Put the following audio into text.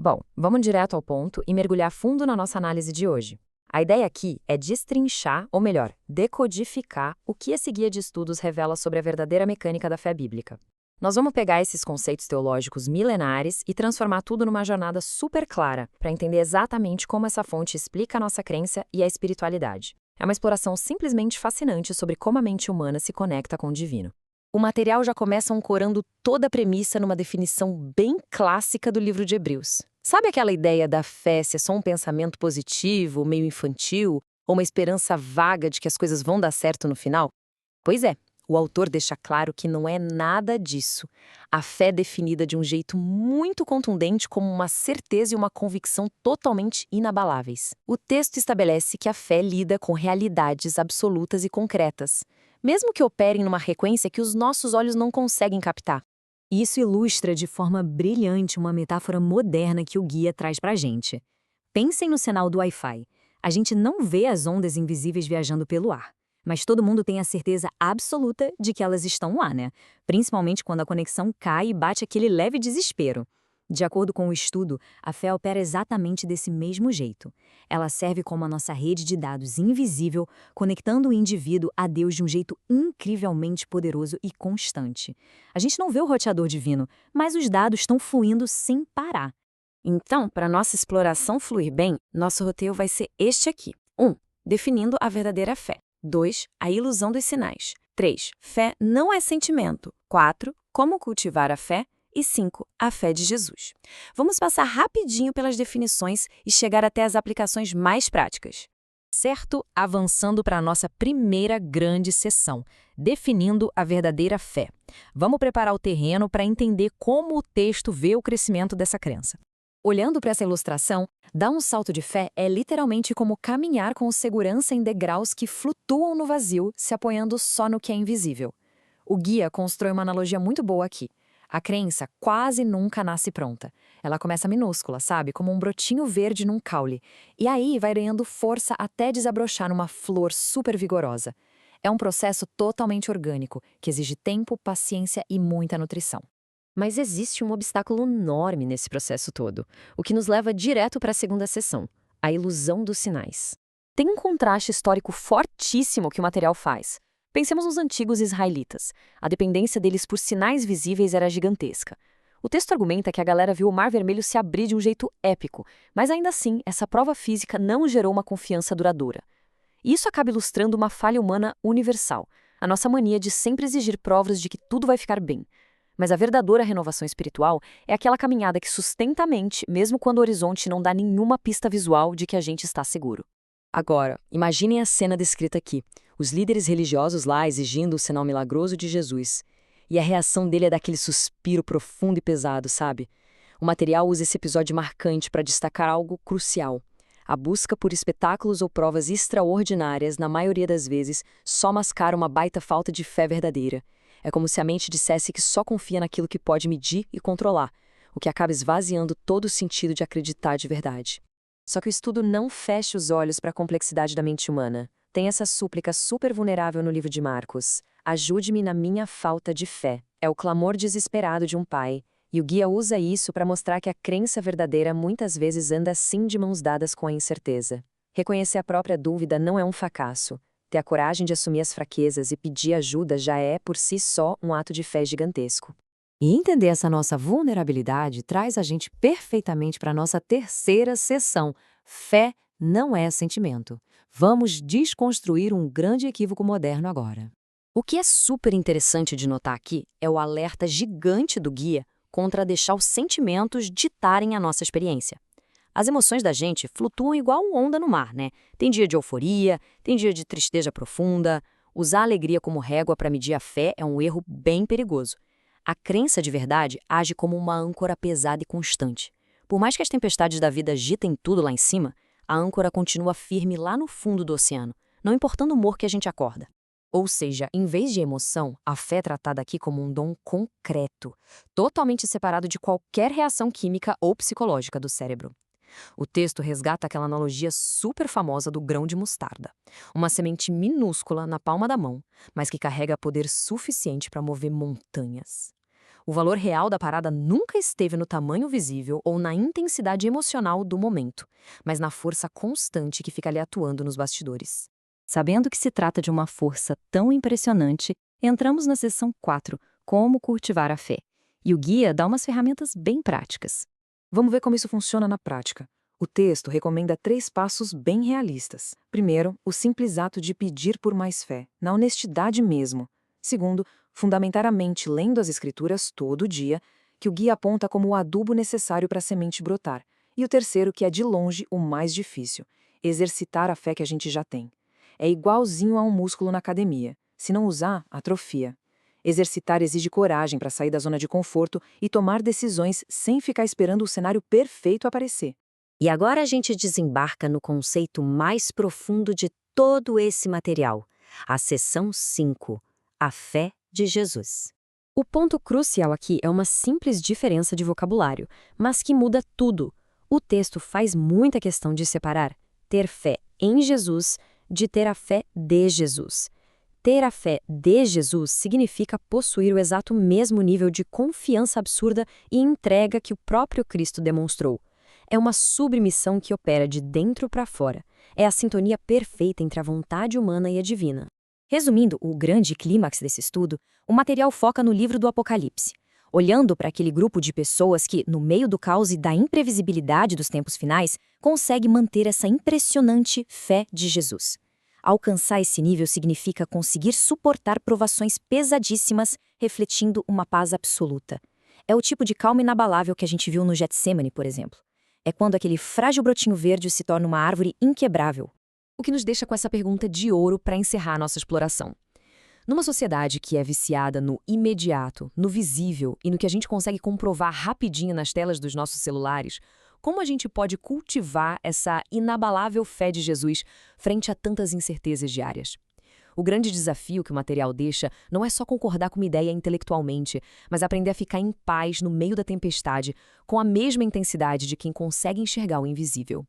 Bom, vamos direto ao ponto e mergulhar fundo na nossa análise de hoje. A ideia aqui é destrinchar, ou melhor, decodificar o que esse guia de estudos revela sobre a verdadeira mecânica da fé bíblica. Nós vamos pegar esses conceitos teológicos milenares e transformar tudo numa jornada super clara, para entender exatamente como essa fonte explica a nossa crença e a espiritualidade. É uma exploração simplesmente fascinante sobre como a mente humana se conecta com o divino. O material já começa ancorando toda a premissa numa definição bem clássica do livro de Hebreus. Sabe aquela ideia da fé ser só um pensamento positivo, meio infantil, ou uma esperança vaga de que as coisas vão dar certo no final? Pois é, o autor deixa claro que não é nada disso. A fé é definida de um jeito muito contundente como uma certeza e uma convicção totalmente inabaláveis. O texto estabelece que a fé lida com realidades absolutas e concretas, mesmo que operem numa frequência que os nossos olhos não conseguem captar. Isso ilustra de forma brilhante uma metáfora moderna que o guia traz pra gente. Pensem no sinal do Wi-Fi. A gente não vê as ondas invisíveis viajando pelo ar, mas todo mundo tem a certeza absoluta de que elas estão lá, né? Principalmente quando a conexão cai e bate aquele leve desespero. De acordo com o estudo, a fé opera exatamente desse mesmo jeito. Ela serve como a nossa rede de dados invisível, conectando o indivíduo a Deus de um jeito incrivelmente poderoso e constante. A gente não vê o roteador divino, mas os dados estão fluindo sem parar. Então, para nossa exploração fluir bem, nosso roteiro vai ser este aqui. 1. Definindo a verdadeira fé. 2. A ilusão dos sinais. 3. Fé não é sentimento. 4. Como cultivar a fé. E 5. A fé de Jesus. Vamos passar rapidinho pelas definições e chegar até as aplicações mais práticas. Certo? Avançando para a nossa primeira grande sessão, definindo a verdadeira fé. Vamos preparar o terreno para entender como o texto vê o crescimento dessa crença. Olhando para essa ilustração, dar um salto de fé é literalmente como caminhar com segurança em degraus que flutuam no vazio, se apoiando só no que é invisível. O guia constrói uma analogia muito boa aqui. A crença quase nunca nasce pronta. Ela começa minúscula, sabe? Como um brotinho verde num caule. E aí vai ganhando força até desabrochar numa flor super vigorosa. É um processo totalmente orgânico, que exige tempo, paciência e muita nutrição. Mas existe um obstáculo enorme nesse processo todo, o que nos leva direto para a segunda sessão, a ilusão dos sinais. Tem um contraste histórico fortíssimo que o material faz. Pensemos nos antigos israelitas. A dependência deles por sinais visíveis era gigantesca. O texto argumenta que a galera viu o Mar Vermelho se abrir de um jeito épico, mas ainda assim, essa prova física não gerou uma confiança duradoura. E isso acaba ilustrando uma falha humana universal, a nossa mania de sempre exigir provas de que tudo vai ficar bem. Mas a verdadeira renovação espiritual é aquela caminhada que sustenta a mente, mesmo quando o horizonte não dá nenhuma pista visual de que a gente está seguro. Agora, imaginem a cena descrita aqui. Os líderes religiosos lá exigindo o sinal milagroso de Jesus. E a reação dele é daquele suspiro profundo e pesado, sabe? O material usa esse episódio marcante para destacar algo crucial. A busca por espetáculos ou provas extraordinárias, na maioria das vezes, só mascara uma baita falta de fé verdadeira. É como se a mente dissesse que só confia naquilo que pode medir e controlar, o que acaba esvaziando todo o sentido de acreditar de verdade. Só que o estudo não fecha os olhos para a complexidade da mente humana. Tem essa súplica super vulnerável no livro de Marcos. Ajude-me na minha falta de fé. É o clamor desesperado de um pai. E o guia usa isso para mostrar que a crença verdadeira muitas vezes anda assim de mãos dadas com a incerteza. Reconhecer a própria dúvida não é um fracasso. Ter a coragem de assumir as fraquezas e pedir ajuda já é, por si só, um ato de fé gigantesco. E entender essa nossa vulnerabilidade traz a gente perfeitamente para a nossa terceira sessão. Fé não é sentimento. Vamos desconstruir um grande equívoco moderno agora. O que é super interessante de notar aqui é o alerta gigante do guia contra deixar os sentimentos ditarem a nossa experiência. As emoções da gente flutuam igual onda no mar, né? Tem dia de euforia, tem dia de tristeza profunda. Usar a alegria como régua para medir a fé é um erro bem perigoso. A crença de verdade age como uma âncora pesada e constante. Por mais que as tempestades da vida agitem tudo lá em cima, a âncora continua firme lá no fundo do oceano, não importando o humor que a gente acorda. Ou seja, em vez de emoção, a fé é tratada aqui como um dom concreto, totalmente separado de qualquer reação química ou psicológica do cérebro. O texto resgata aquela analogia super famosa do grão de mostarda, uma semente minúscula na palma da mão, mas que carrega poder suficiente para mover montanhas. O valor real da parada nunca esteve no tamanho visível ou na intensidade emocional do momento, mas na força constante que fica ali atuando nos bastidores. Sabendo que se trata de uma força tão impressionante, entramos na seção 4, Como cultivar a fé. E o guia dá umas ferramentas bem práticas. Vamos ver como isso funciona na prática. O texto recomenda 3 passos bem realistas. Primeiro, o simples ato de pedir por mais fé, na honestidade mesmo. Segundo, fundamentar a mente lendo as escrituras todo dia, que o guia aponta como o adubo necessário para a semente brotar. E o terceiro, que é de longe o mais difícil, exercitar a fé que a gente já tem. É igualzinho a um músculo na academia. Se não usar, atrofia. Exercitar exige coragem para sair da zona de conforto e tomar decisões sem ficar esperando o cenário perfeito aparecer. E agora a gente desembarca no conceito mais profundo de todo esse material, a seção 5, a fé de Jesus. O ponto crucial aqui é uma simples diferença de vocabulário, mas que muda tudo. O texto faz muita questão de separar ter fé em Jesus de ter a fé de Jesus. Ter a fé de Jesus significa possuir o exato mesmo nível de confiança absurda e entrega que o próprio Cristo demonstrou. É uma submissão que opera de dentro para fora. É a sintonia perfeita entre a vontade humana e a divina. Resumindo o grande clímax desse estudo, o material foca no livro do Apocalipse, olhando para aquele grupo de pessoas que, no meio do caos e da imprevisibilidade dos tempos finais, consegue manter essa impressionante fé de Jesus. Alcançar esse nível significa conseguir suportar provações pesadíssimas, refletindo uma paz absoluta. É o tipo de calma inabalável que a gente viu no Getsemane, por exemplo. É quando aquele frágil brotinho verde se torna uma árvore inquebrável. O que nos deixa com essa pergunta de ouro para encerrar nossa exploração. Numa sociedade que é viciada no imediato, no visível e no que a gente consegue comprovar rapidinho nas telas dos nossos celulares, como a gente pode cultivar essa inabalável fé de Jesus frente a tantas incertezas diárias? O grande desafio que o material deixa não é só concordar com uma ideia intelectualmente, mas aprender a ficar em paz no meio da tempestade, com a mesma intensidade de quem consegue enxergar o invisível.